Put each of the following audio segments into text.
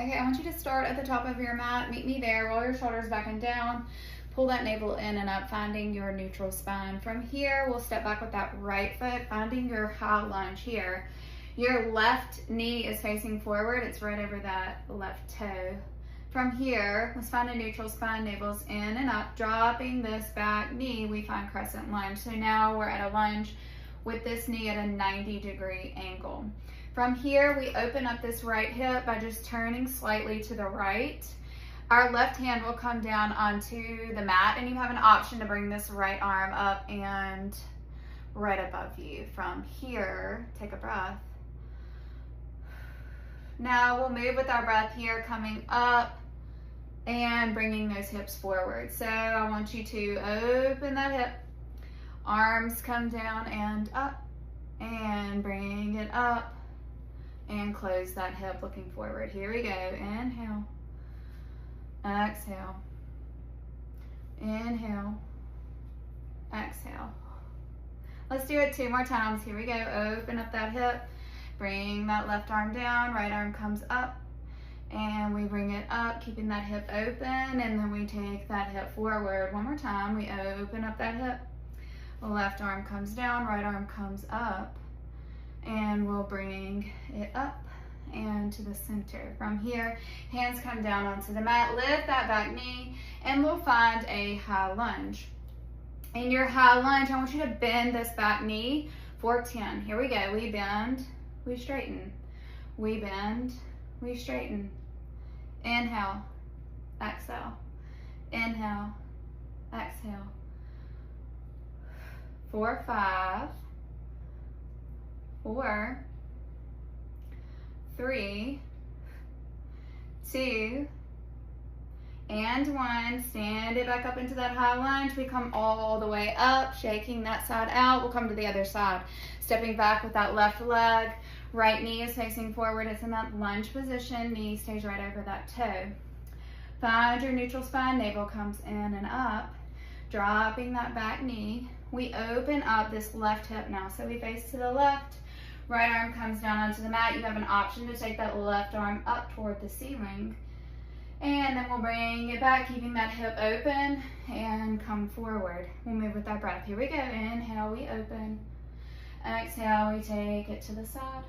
Okay, I want you to start at the top of your mat. Meet me there. Roll your shoulders back and down. Pull that navel in and up, finding your neutral spine. From here, we'll step back with that right foot, finding your high lunge here. Your left knee is facing forward. It's right over that left toe. From here, let's find a neutral spine, navels in and up. Dropping this back knee, we find crescent lunge. So now we're at a lunge with this knee at a 90-degree angle. From here, we open up this right hip by just turning slightly to the right. Our left hand will come down onto the mat, and you have an option to bring this right arm up and right above you. From here, take a breath. Now we'll move with our breath here, coming up and bringing those hips forward. So I want you to open that hip, arms come down and up, and bring it up, and close that hip looking forward. Here we go. Inhale, exhale, inhale, exhale. Let's do it 2 more times. Here we go. Open up that hip, bring that left arm down, right arm comes up, and we bring it up, keeping that hip open, and then we take that hip forward. 1 more time. We open up that hip, left arm comes down, right arm comes up, and we'll bring it up and to the center. From here, hands come down onto the mat, lift that back knee, and we'll find a high lunge. In your high lunge, I want you to bend this back knee for 10. Here we go. We bend, we straighten, we bend, we straighten. Inhale, exhale, inhale, exhale. 4, 5, 4, 3, 2, and 1. Stand it back up into that high lunge. We come all the way up, shaking that side out. We'll come to the other side. Stepping back with that left leg. Right knee is facing forward. It's in that lunge position. Knee stays right over that toe. Find your neutral spine. Navel comes in and up. Dropping that back knee. We open up this left hip now. So we face to the left. Right arm comes down onto the mat. You have an option to take that left arm up toward the ceiling. And then we'll bring it back, keeping that hip open, and come forward. We'll move with our breath. Here we go. Inhale, we open. Exhale, we take it to the side.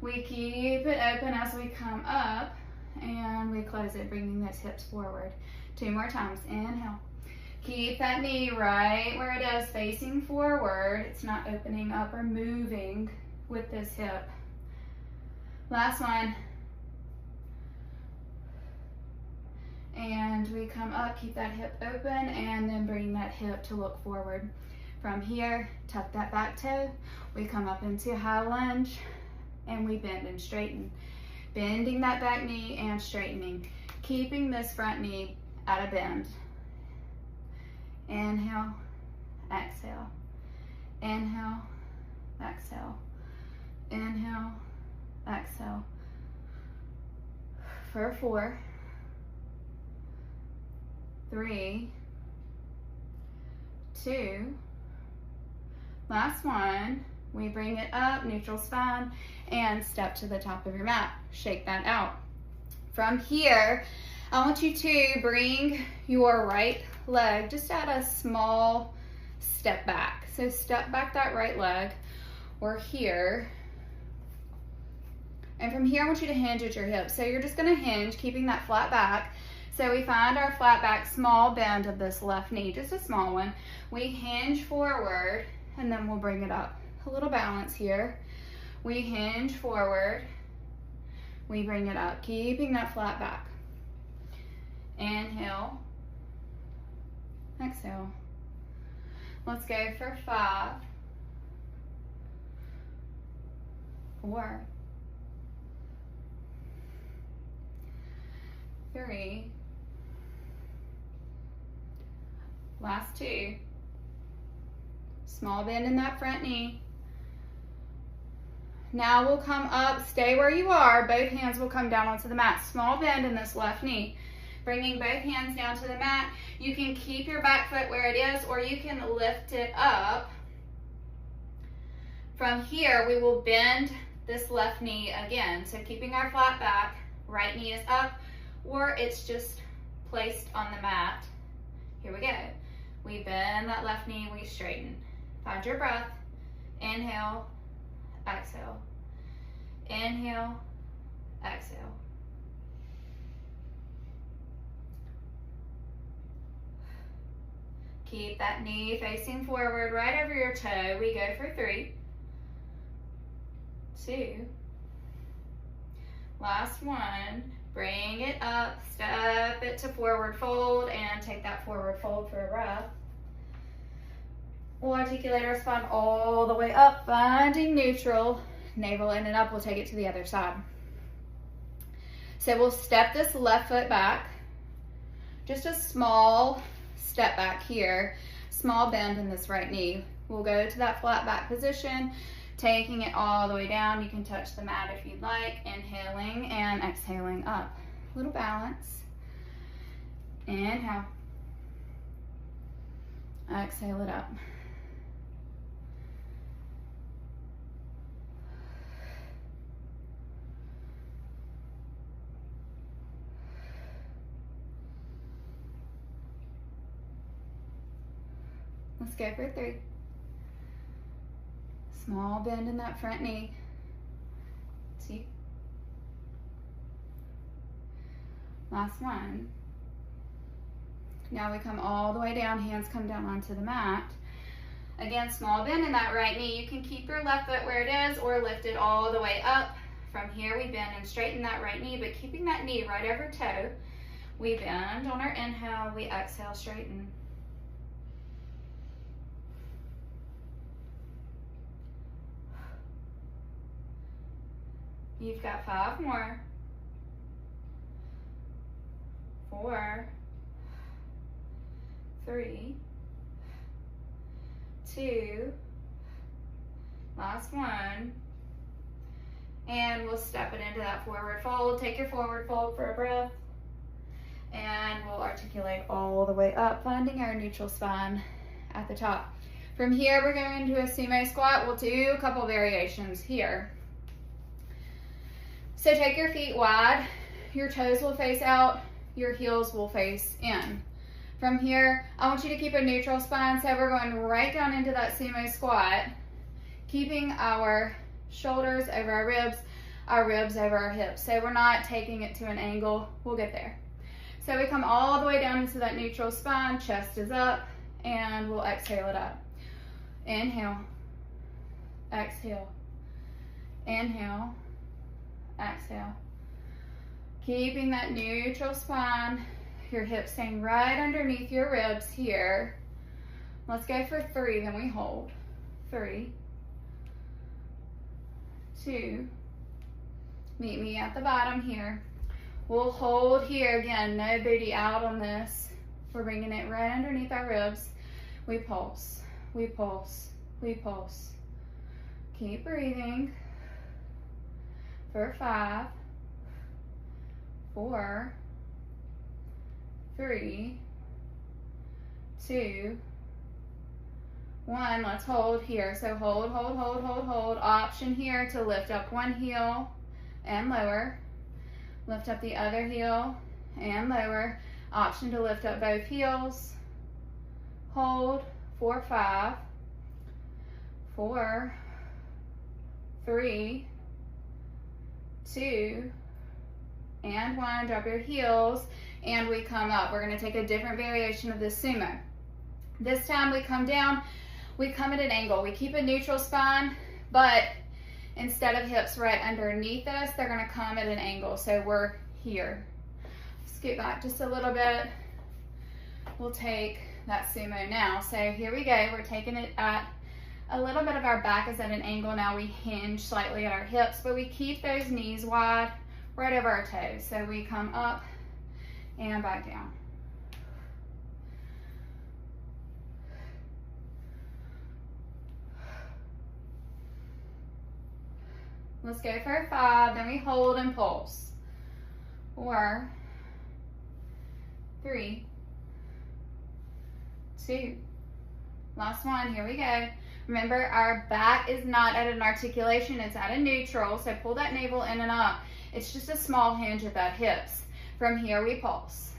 We keep it open as we come up, and we close it, bringing those hips forward. 2 more times. Inhale. Keep that knee right where it is, facing forward. It's not opening up or moving with this hip. Last one. And we come up, keep that hip open, and then bring that hip to look forward. From here, tuck that back toe. We come up into high lunge, and we bend and straighten. Bending that back knee and straightening. Keeping this front knee at a bend. Inhale, exhale. Inhale, exhale. Inhale, exhale. For 4, 3, 2, last one. We bring it up, neutral spine, and step to the top of your mat. Shake that out. From here, I want you to bring your right leg just at a small step back. So step back that right leg. We're here. And from here, I want you to hinge at your hips. So you're just gonna hinge, keeping that flat back. So we find our flat back, small bend of this left knee, just a small one. We hinge forward, and then we'll bring it up. A little balance here. We hinge forward, we bring it up, keeping that flat back. Inhale, exhale. Let's go for 5, 4, 3, last 2. Small bend in that front knee. Now we'll come up, stay where you are. Both hands will come down onto the mat. Small bend in this left knee. Bringing both hands down to the mat. You can keep your back foot where it is, or you can lift it up. From here, we will bend this left knee again. So keeping our flat back, right knee is up, or it's just placed on the mat. Here we go. We bend that left knee, we straighten. Find your breath. Inhale, exhale. Inhale, exhale. Keep that knee facing forward, right over your toe. We go for 3, 2, last one. Bring it up, step it to forward fold, and take that forward fold for a breath. We'll articulate our spine all the way up, finding neutral. Navel in and up, we'll take it to the other side. So we'll step this left foot back, just a small step back here, small bend in this right knee. We'll go to that flat back position, taking it all the way down. You can touch the mat if you'd like. Inhaling and exhaling up. A little balance. Inhale. Exhale it up. Let's go for 3. Small bend in that front knee. 2. Last one. Now we come all the way down, hands come down onto the mat. Again, small bend in that right knee. You can keep your left foot where it is or lift it all the way up. From here we bend and straighten that right knee, but keeping that knee right over toe. We bend on our inhale, we exhale, straighten. You've got 5 more. 4, 3, 2, last one. And we'll step it into that forward fold. Take your forward fold for a breath. And we'll articulate all the way up, finding our neutral spine at the top. From here, we're going to a sumo squat. We'll do a couple variations here. So take your feet wide, your toes will face out, your heels will face in. From here, I want you to keep a neutral spine, so we're going right down into that sumo squat, keeping our shoulders over our ribs over our hips. So we're not taking it to an angle, we'll get there. So we come all the way down into that neutral spine, chest is up, and we'll exhale it up. Inhale, exhale, inhale, exhale. Keeping that neutral spine, your hips staying right underneath your ribs here. Let's go for 3, then we hold. 3, 2, meet me at the bottom here. We'll hold here again, no booty out on this. We're bringing it right underneath our ribs. We pulse, we pulse, we pulse. Keep breathing. For 5, 4, 3, 2, 1. Let's hold here. So hold, hold, hold, hold, hold. Option here to lift up one heel and lower. Lift up the other heel and lower. Option to lift up both heels. Hold for 5, 4, 3, 2, and 1. Drop your heels and we come up. We're going to take a different variation of this sumo. This time we come down, we come at an angle. We keep a neutral spine, but instead of hips right underneath us, they're going to come at an angle. So we're here. Scoot back just a little bit. We'll take that sumo now. So here we go. We're taking it at a little bit of our back is at an angle now. We hinge slightly at our hips, but we keep those knees wide right over our toes. So we come up and back down. Let's go for a 5, then we hold and pulse. 4, 3, 2, last one, here we go. Remember, our back is not at an articulation, it's at a neutral, so pull that navel in and up. It's just a small hinge at that hips. From here, we pulse.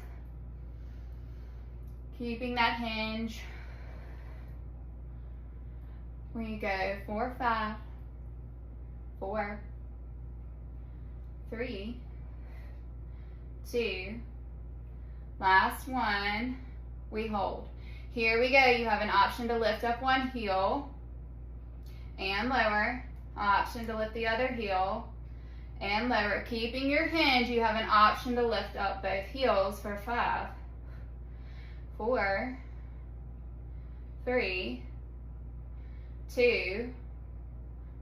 Keeping that hinge. We go 4, 5, 4, 3, 2, last one, we hold. Here we go. You have an option to lift up one heel and lower, option to lift the other heel and lower. Keeping your hinge, you have an option to lift up both heels for 5, 4, 3, 2,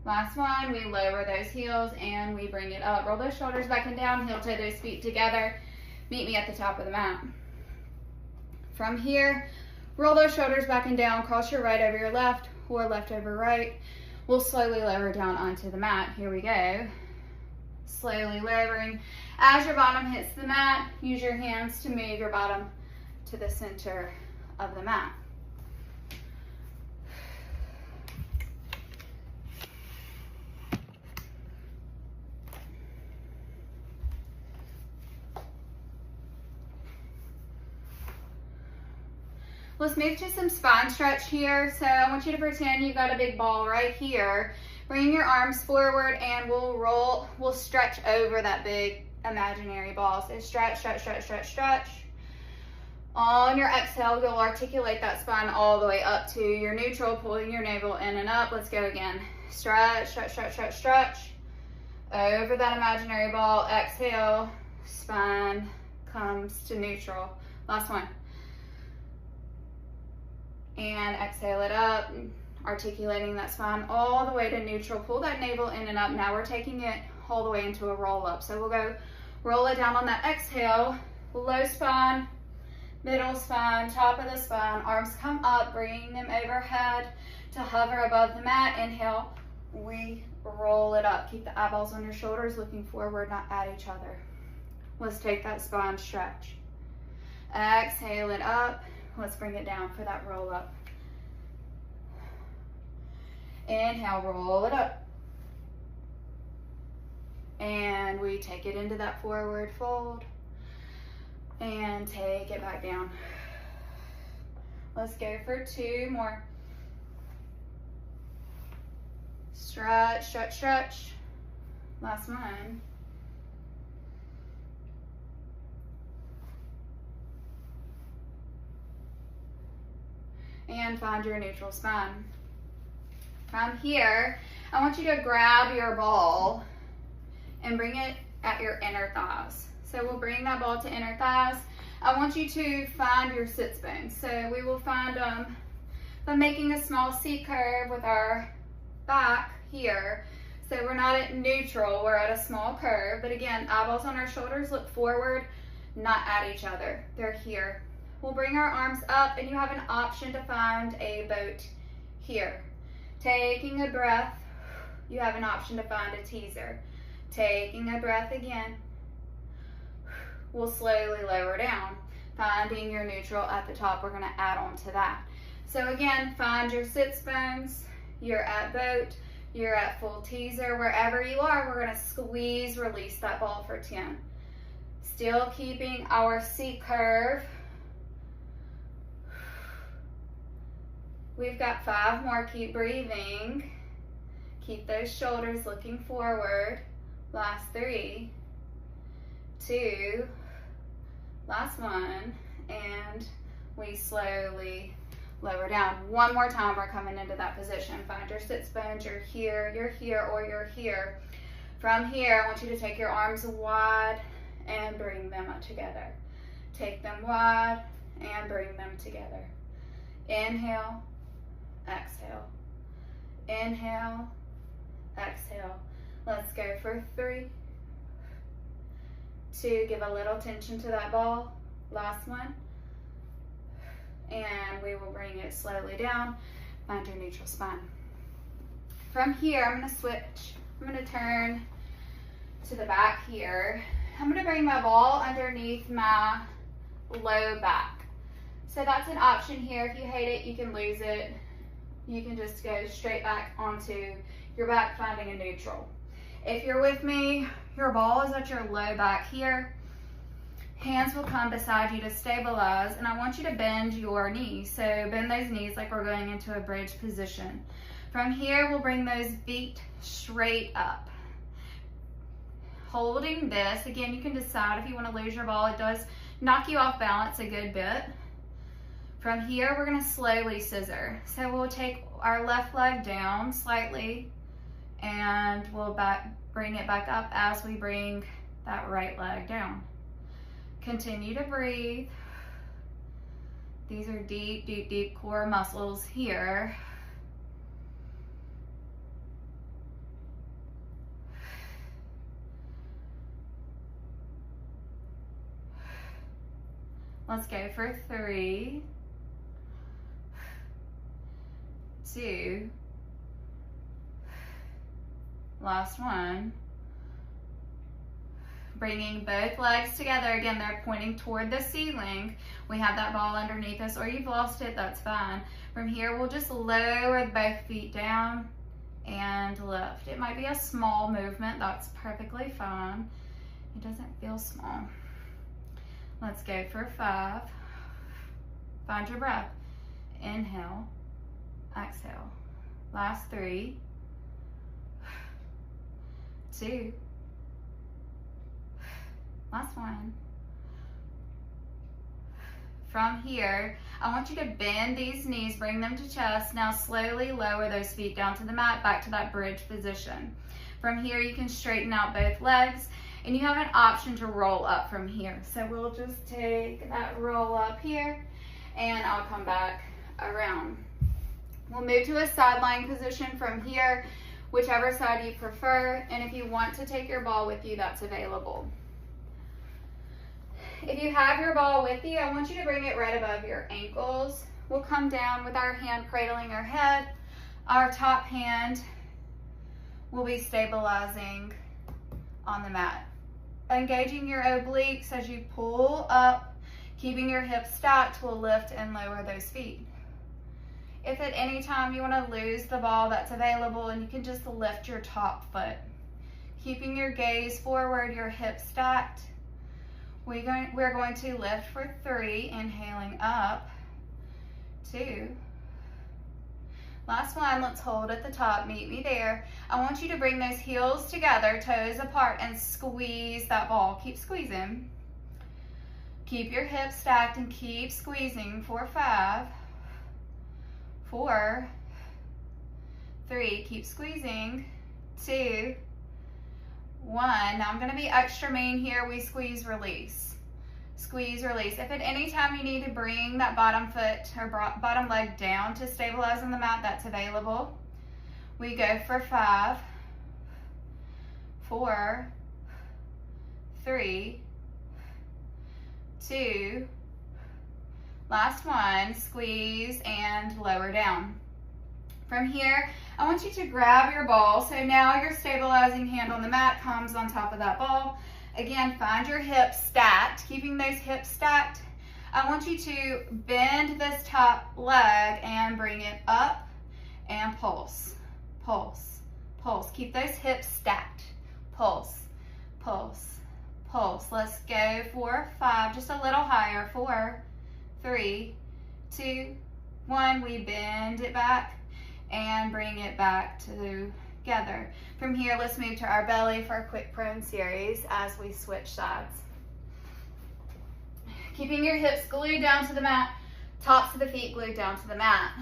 last one, we lower those heels and we bring it up. Roll those shoulders back and down, heel toe those feet together. Meet me at the top of the mat. From here, roll those shoulders back and down, cross your right over your left or left over right. We'll slowly lower down onto the mat. Here we go. Slowly lowering. As your bottom hits the mat, use your hands to move your bottom to the center of the mat. Let's move to some spine stretch here. So I want you to pretend you've got a big ball right here. Bring your arms forward and we'll stretch over that big imaginary ball. So stretch, stretch, stretch, stretch, stretch. On your exhale, you'll articulate that spine all the way up to your neutral, pulling your navel in and up. Let's go again. Stretch, stretch, stretch, stretch, stretch. Over that imaginary ball, exhale, spine comes to neutral. Last one. And exhale it up, articulating that spine all the way to neutral. Pull that navel in and up. Now we're taking it all the way into a roll up. So we'll go roll it down on that exhale, low spine, middle spine, top of the spine, arms come up, bringing them overhead to hover above the mat. Inhale, we roll it up. Keep the eyeballs on your shoulders, looking forward, not at each other. Let's take that spine stretch. Exhale it up. Let's bring it down for that roll up. Inhale, roll it up. And we take it into that forward fold and take it back down. Let's go for 2 more. Stretch, stretch, stretch. Last one. And find your neutral spine. From here, I want you to grab your ball and bring it at your inner thighs. So we'll bring that ball to inner thighs. I want you to find your sits bones. So we will find them by making a small C curve with our back here. So we're not at neutral, we're at a small curve. But again, eyeballs on our shoulders, look forward, not at each other. They're here. We'll bring our arms up and you have an option to find a boat here. Taking a breath, you have an option to find a teaser. Taking a breath again. We'll slowly lower down, finding your neutral at the top. We're gonna add on to that. So again, find your sits bones, you're at boat, you're at full teaser, wherever you are, we're gonna squeeze, release that ball for 10. Still keeping our C curve. We've got 5 more, keep breathing. Keep those shoulders looking forward. Last 3, 2, last one, and we slowly lower down. One more time, we're coming into that position. Find your sits bones, you're here, or you're here. From here, I want you to take your arms wide and bring them up together. Take them wide and bring them together. Inhale, exhale. Inhale, exhale. Let's go for 3, 2, give a little tension to that ball. Last one. And we will bring it slowly down. Find your neutral spine. From here, I'm gonna switch. I'm gonna turn to the back here. I'm gonna bring my ball underneath my low back. So that's an option here. If you hate it, you can lose it. You can just go straight back onto your back, finding a neutral. If you're with me, Your ball is at your low back here. Hands will come beside you to stabilize, and I want you to bend your knees. So bend those knees like we're going into a bridge position. From here, we'll bring those feet straight up. Holding this, again, you can decide if you want to lose your ball. It does knock you off balance a good bit. From here, we're going to slowly scissor. So we'll take our left leg down slightly, and we'll bring it back up as we bring that right leg down. Continue to breathe. These are deep, deep, deep core muscles here. Let's go for 3, 2, last one. Bringing both legs together. Again, they're pointing toward the ceiling. We have that ball underneath us, or you've lost it, that's fine. From here, we'll just lower both feet down and lift. It might be a small movement, that's perfectly fine. It doesn't feel small. Let's go for 5. Find your breath. Inhale, exhale. Last 3, 2, last 1. From here, I want you to bend these knees, bring them to chest. Now slowly lower those feet down to the mat, back to that bridge position. From here, you can straighten out both legs, and you have an option to roll up from here. So we'll just take that roll up here, and I'll come back around. We'll move to a sideline position from here, whichever side you prefer, and if you want to take your ball with you, that's available. If you have your ball with you, I want you to bring it right above your ankles. We'll come down with our hand cradling our head. Our top hand will be stabilizing on the mat. Engaging your obliques as you pull up, keeping your hips stacked will lift and lower those feet. If at any time you want to lose the ball, that's available, and you can just lift your top foot. Keeping your gaze forward, your hips stacked. We're going to lift for 3, inhaling up, 2. Last one, let's hold at the top, meet me there. I want you to bring those heels together, toes apart, and squeeze that ball. Keep squeezing. Keep your hips stacked and keep squeezing for 5, 4, 3, keep squeezing, 2, 1. Now I'm going to be extra mean here. We squeeze, release. Squeeze, release. If at any time you need to bring that bottom foot or bottom leg down to stabilize on the mat, that's available. We go for 5, 4, 3, 2, last one, squeeze and lower down. From here, I want you to grab your ball. So now your stabilizing hand on the mat comes on top of that ball. Again, find your hips stacked, keeping those hips stacked. I want you to bend this top leg and bring it up and pulse, pulse, pulse. Keep those hips stacked. Pulse, pulse, pulse. Let's go for 5, just a little higher. 4, 3, 2, 1. We bend it back and bring it back together. From here, let's move to our belly for a quick prone series as we switch sides. Keeping your hips glued down to the mat, tops of the feet glued down to the mat.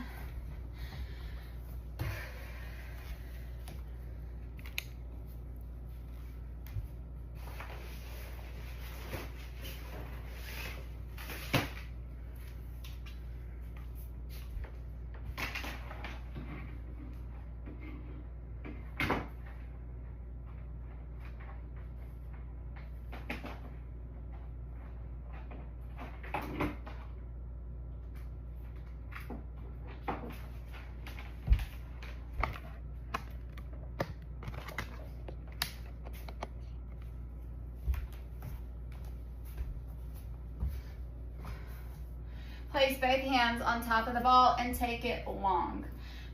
Place both hands on top of the ball and take it long.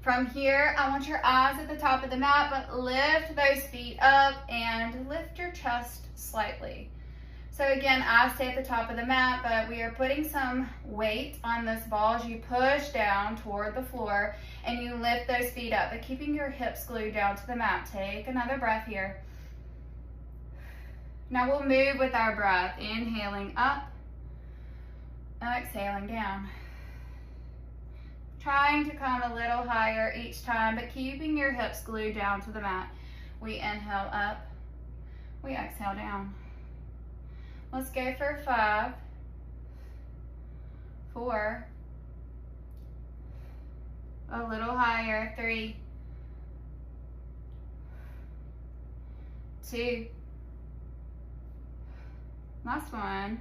From here, I want your eyes at the top of the mat, but lift those feet up and lift your chest slightly. So again, eyes stay at the top of the mat, but we are putting some weight on this ball as you push down toward the floor and you lift those feet up, but keeping your hips glued down to the mat. Take another breath here. Now we'll move with our breath, inhaling up, exhaling down. Trying to come a little higher each time, but keeping your hips glued down to the mat. We inhale up, we exhale down. Let's go for 5, 4, a little higher, 3, 2, last one,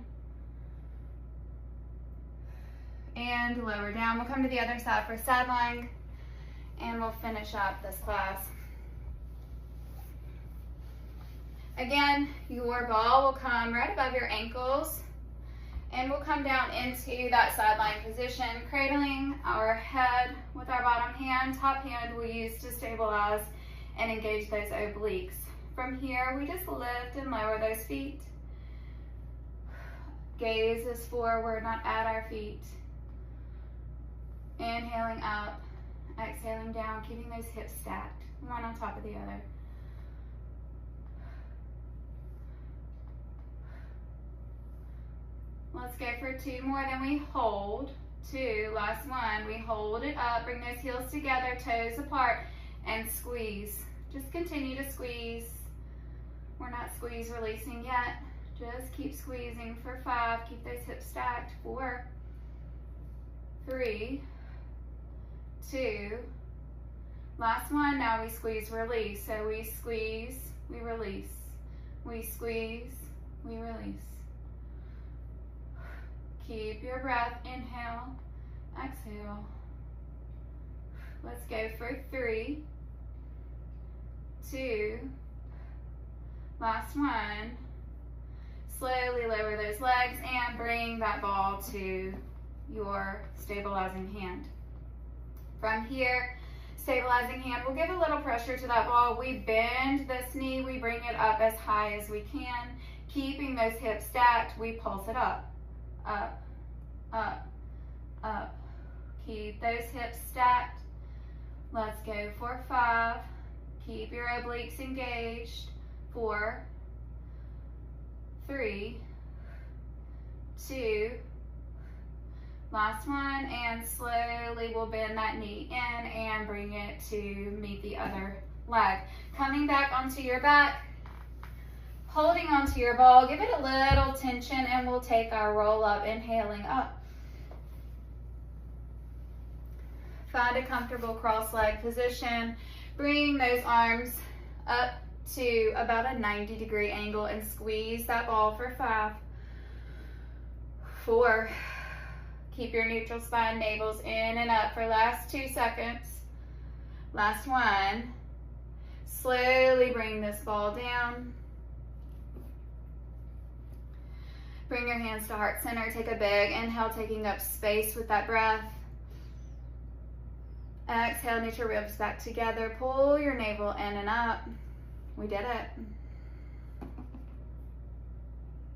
and lower down. We'll come to the other side for side lying, and we'll finish up this class. Again, your ball will come right above your ankles, and we'll come down into that side lying position, cradling our head with our bottom hand. Top hand we'll use to stabilize and engage those obliques. From here, we just lift and lower those feet. Gaze is forward, not at our feet. Inhaling up, exhaling down, keeping those hips stacked, one on top of the other. Let's go for 2 more, then we hold. 2, last one. We hold it up, bring those heels together, toes apart, and squeeze. Just continue to squeeze. We're not squeeze releasing yet. Just keep squeezing for 5. Keep those hips stacked. 4, 3, 2. Last one. Now we squeeze, release. So we squeeze, we release. We squeeze, we release. Keep your breath. Inhale, exhale. Let's go for 3, 2, last one. Slowly lower those legs and bring that ball to your stabilizing hand. From here, stabilizing hand, we'll give a little pressure to that ball. We bend this knee, we bring it up as high as we can. Keeping those hips stacked, we pulse it up. Up, up, up. Keep those hips stacked. Let's go for 5. Keep your obliques engaged. 4, 3, 2, last one, and slowly we'll bend that knee in and bring it to meet the other leg. Coming back onto your back, holding onto your ball, give it a little tension, and we'll take our roll up, inhaling up. Find a comfortable cross-leg position. Bring those arms up to about a 90-degree angle and squeeze that ball for 5, 4. Keep your neutral spine, navels in and up for last 2 seconds. Last one. Slowly bring this ball down. Bring your hands to heart center. Take a big inhale, taking up space with that breath. Exhale, knit your ribs back together. Pull your navel in and up. We did it.